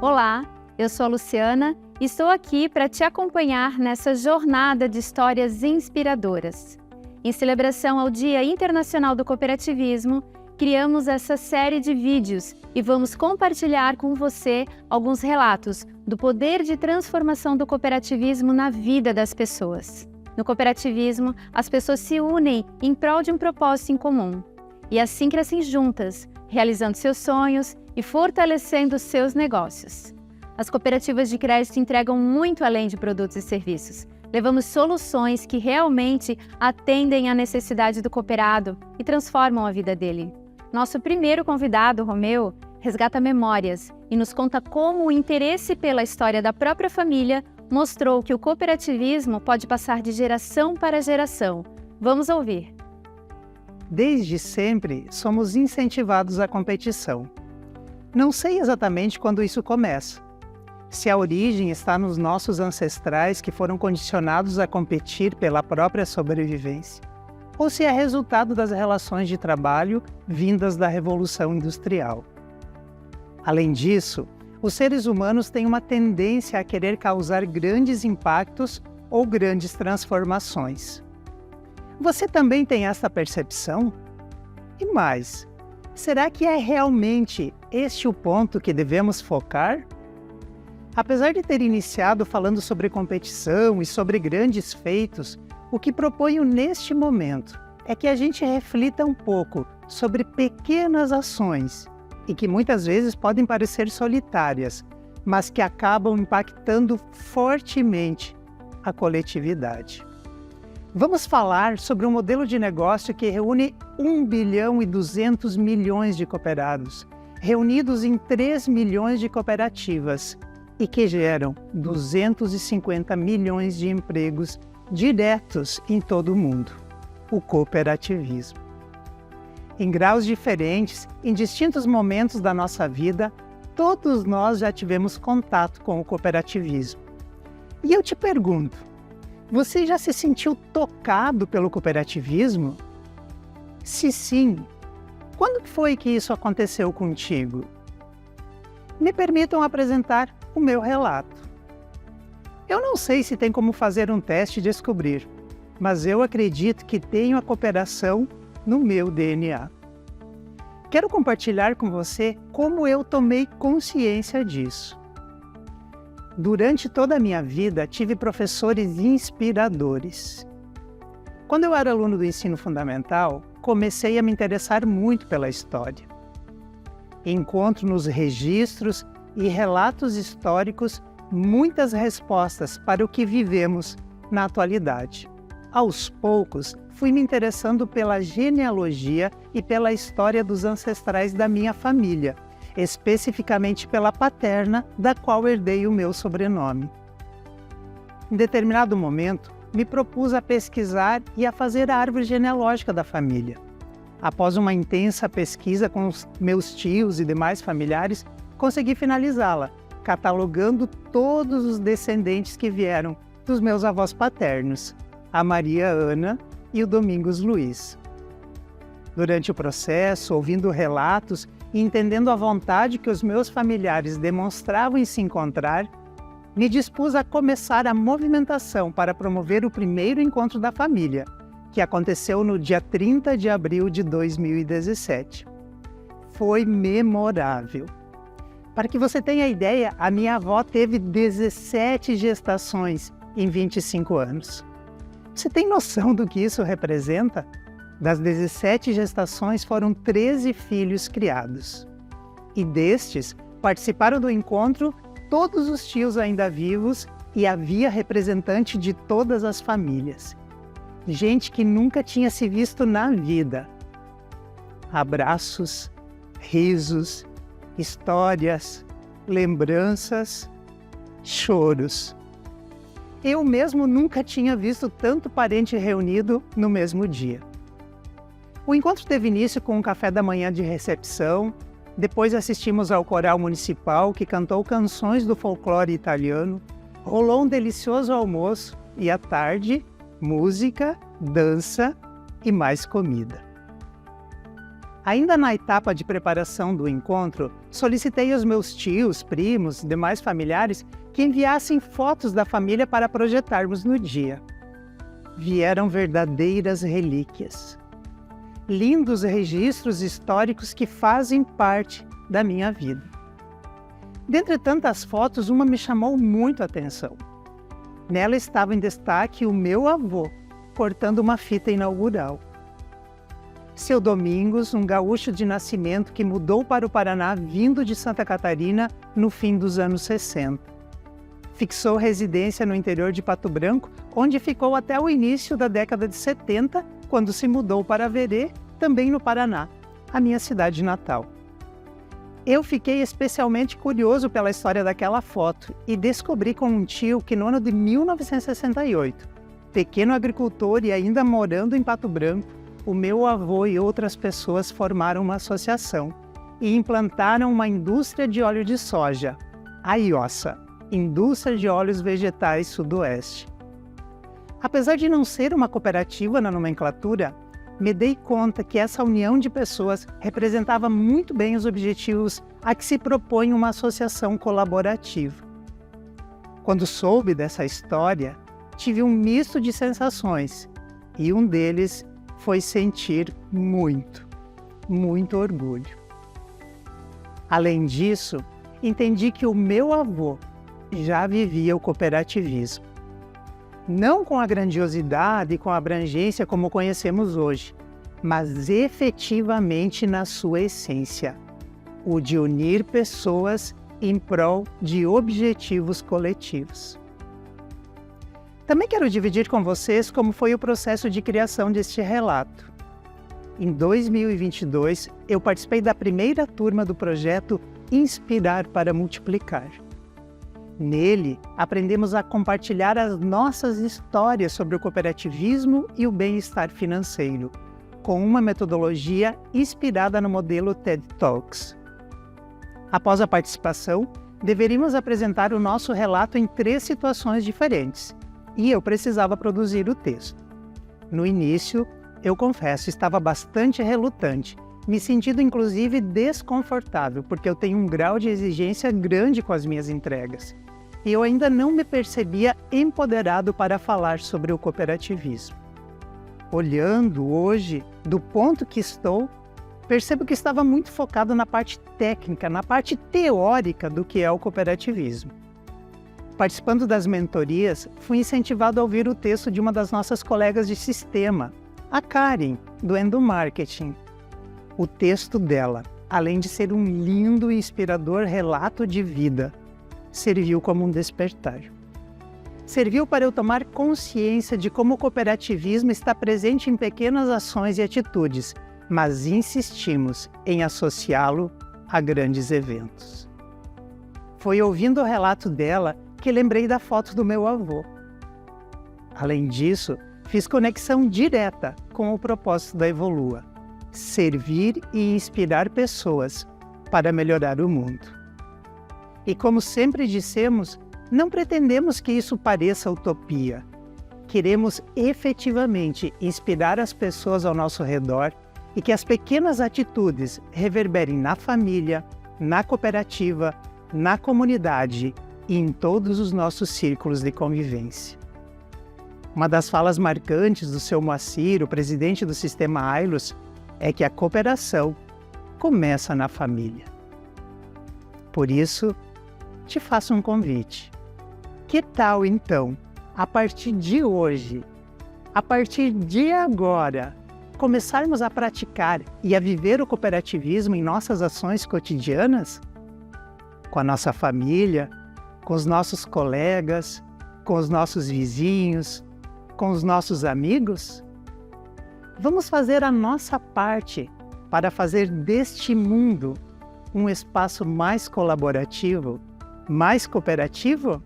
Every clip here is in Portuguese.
Olá, eu sou a Luciana e estou aqui para te acompanhar nessa jornada de histórias inspiradoras. Em celebração ao Dia Internacional do Cooperativismo, criamos essa série de vídeos e vamos compartilhar com você alguns relatos do poder de transformação do cooperativismo na vida das pessoas. No cooperativismo, as pessoas se unem em prol de um propósito em comum e assim crescem juntas, realizando seus sonhos e fortalecendo seus negócios. As cooperativas de crédito entregam muito além de produtos e serviços. Levamos soluções que realmente atendem à necessidade do cooperado e transformam a vida dele. Nosso primeiro convidado, Romeu, resgata memórias e nos conta como o interesse pela história da própria família mostrou que o cooperativismo pode passar de geração para geração. Vamos ouvir. Desde sempre, somos incentivados à competição. Não sei exatamente quando isso começa. Se a origem está nos nossos ancestrais que foram condicionados a competir pela própria sobrevivência, ou se é resultado das relações de trabalho vindas da Revolução Industrial. Além disso, os seres humanos têm uma tendência a querer causar grandes impactos ou grandes transformações. Você também tem essa percepção? E mais, será que é realmente este o ponto que devemos focar? Apesar de ter iniciado falando sobre competição e sobre grandes feitos, o que proponho neste momento é que a gente reflita um pouco sobre pequenas ações e que muitas vezes podem parecer solitárias, mas que acabam impactando fortemente a coletividade. Vamos falar sobre um modelo de negócio que reúne 1 bilhão e 200 milhões de cooperados, reunidos em 3 milhões de cooperativas e que geram 250 milhões de empregos diretos em todo o mundo, o cooperativismo. Em graus diferentes, em distintos momentos da nossa vida, todos nós já tivemos contato com o cooperativismo. E eu te pergunto, você já se sentiu tocado pelo cooperativismo? Se sim, quando foi que isso aconteceu contigo? Me permitam apresentar o meu relato. Eu não sei se tem como fazer um teste e descobrir, mas eu acredito que tenho a cooperação no meu DNA. Quero compartilhar com você como eu tomei consciência disso. Durante toda a minha vida, tive professores inspiradores. Quando eu era aluno do ensino fundamental, comecei a me interessar muito pela história. Encontro nos registros e relatos históricos muitas respostas para o que vivemos na atualidade. Aos poucos, fui me interessando pela genealogia e pela história dos ancestrais da minha família, especificamente pela paterna, da qual herdei o meu sobrenome. Em determinado momento, me propus a pesquisar e a fazer a árvore genealógica da família. Após uma intensa pesquisa com os meus tios e demais familiares, consegui finalizá-la, catalogando todos os descendentes que vieram dos meus avós paternos, a Maria Ana e o Domingos Luiz. Durante o processo, ouvindo relatos e entendendo a vontade que os meus familiares demonstravam em se encontrar, me dispus a começar a movimentação para promover o primeiro encontro da família, que aconteceu no dia 30 de abril de 2017. Foi memorável. Para que você tenha ideia, a minha avó teve 17 gestações em 25 anos. Você tem noção do que isso representa? Das 17 gestações foram 13 filhos criados. E destes, participaram do encontro todos os tios ainda vivos e havia representante de todas as famílias. Gente que nunca tinha se visto na vida. Abraços, risos, histórias, lembranças, choros. Eu mesmo nunca tinha visto tanto parente reunido no mesmo dia. O encontro teve início com um café da manhã de recepção, depois assistimos ao coral municipal que cantou canções do folclore italiano, rolou um delicioso almoço e à tarde, música, dança e mais comida. Ainda na etapa de preparação do encontro, solicitei aos meus tios, primos e demais familiares que enviassem fotos da família para projetarmos no dia. Vieram verdadeiras relíquias. Lindos registros históricos que fazem parte da minha vida. Dentre tantas fotos, uma me chamou muito a atenção. Nela estava em destaque o meu avô, cortando uma fita inaugural. Seu Domingos, um gaúcho de nascimento que mudou para o Paraná vindo de Santa Catarina no fim dos anos 60. Fixou residência no interior de Pato Branco, onde ficou até o início da década de 70, quando se mudou para Verê, também no Paraná, a minha cidade natal. Eu fiquei especialmente curioso pela história daquela foto e descobri com um tio que no ano de 1968, pequeno agricultor e ainda morando em Pato Branco, o meu avô e outras pessoas formaram uma associação e implantaram uma indústria de óleo de soja, a IOSA, Indústria de Óleos Vegetais Sudoeste. Apesar de não ser uma cooperativa na nomenclatura, me dei conta que essa união de pessoas representava muito bem os objetivos a que se propõe uma associação colaborativa. Quando soube dessa história, tive um misto de sensações e um deles foi sentir muito orgulho. Além disso, entendi que o meu avô já vivia o cooperativismo. Não com a grandiosidade e com a abrangência como conhecemos hoje, mas efetivamente na sua essência, o de unir pessoas em prol de objetivos coletivos. Também quero dividir com vocês como foi o processo de criação deste relato. Em 2022, eu participei da primeira turma do projeto Inspirar para Multiplicar. Nele, aprendemos a compartilhar as nossas histórias sobre o cooperativismo e o bem-estar financeiro, com uma metodologia inspirada no modelo TED Talks. Após a participação, deveríamos apresentar o nosso relato em 3 situações diferentes, e eu precisava produzir o texto. No início, eu confesso, estava bastante relutante, me sentindo inclusive desconfortável, porque eu tenho um grau de exigência grande com as minhas entregas. E eu ainda não me percebia empoderado para falar sobre o cooperativismo. Olhando hoje, do ponto que estou, percebo que estava muito focado na parte técnica, na parte teórica do que é o cooperativismo. Participando das mentorias, fui incentivado a ouvir o texto de uma das nossas colegas de sistema, a Karen, do Endomarketing. O texto dela, além de ser um lindo e inspirador relato de vida, serviu como um despertar. Serviu para eu tomar consciência de como o cooperativismo está presente em pequenas ações e atitudes, mas insistimos em associá-lo a grandes eventos. Foi ouvindo o relato dela que lembrei da foto do meu avô. Além disso, fiz conexão direta com o propósito da Evolua: servir e inspirar pessoas para melhorar o mundo. E como sempre dissemos, não pretendemos que isso pareça utopia. Queremos efetivamente inspirar as pessoas ao nosso redor e que as pequenas atitudes reverberem na família, na cooperativa, na comunidade e em todos os nossos círculos de convivência. Uma das falas marcantes do seu Moacir, o presidente do sistema Ailos, é que a cooperação começa na família. Por isso, te faço um convite. Que tal, então, a partir de hoje, a partir de agora, começarmos a praticar e a viver o cooperativismo em nossas ações cotidianas? Com a nossa família, com os nossos colegas, com os nossos vizinhos, com os nossos amigos? Vamos fazer a nossa parte para fazer deste mundo um espaço mais colaborativo, mais cooperativo?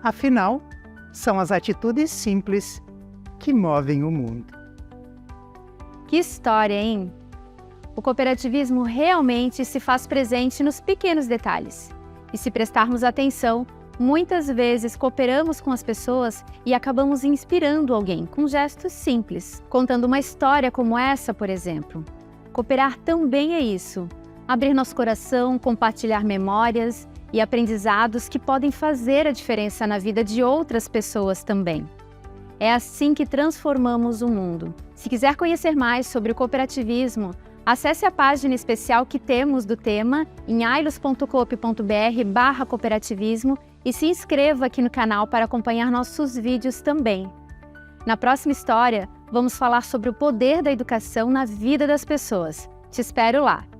Afinal, são as atitudes simples que movem o mundo. Que história, hein? O cooperativismo realmente se faz presente nos pequenos detalhes. E se prestarmos atenção, muitas vezes cooperamos com as pessoas e acabamos inspirando alguém com gestos simples, contando uma história como essa, por exemplo. Cooperar também é isso: abrir nosso coração, compartilhar memórias e aprendizados que podem fazer a diferença na vida de outras pessoas também. É assim que transformamos o mundo. Se quiser conhecer mais sobre o cooperativismo, acesse a página especial que temos do tema em ailos.coop.br/cooperativismo e se inscreva aqui no canal para acompanhar nossos vídeos também. Na próxima história, vamos falar sobre o poder da educação na vida das pessoas. Te espero lá!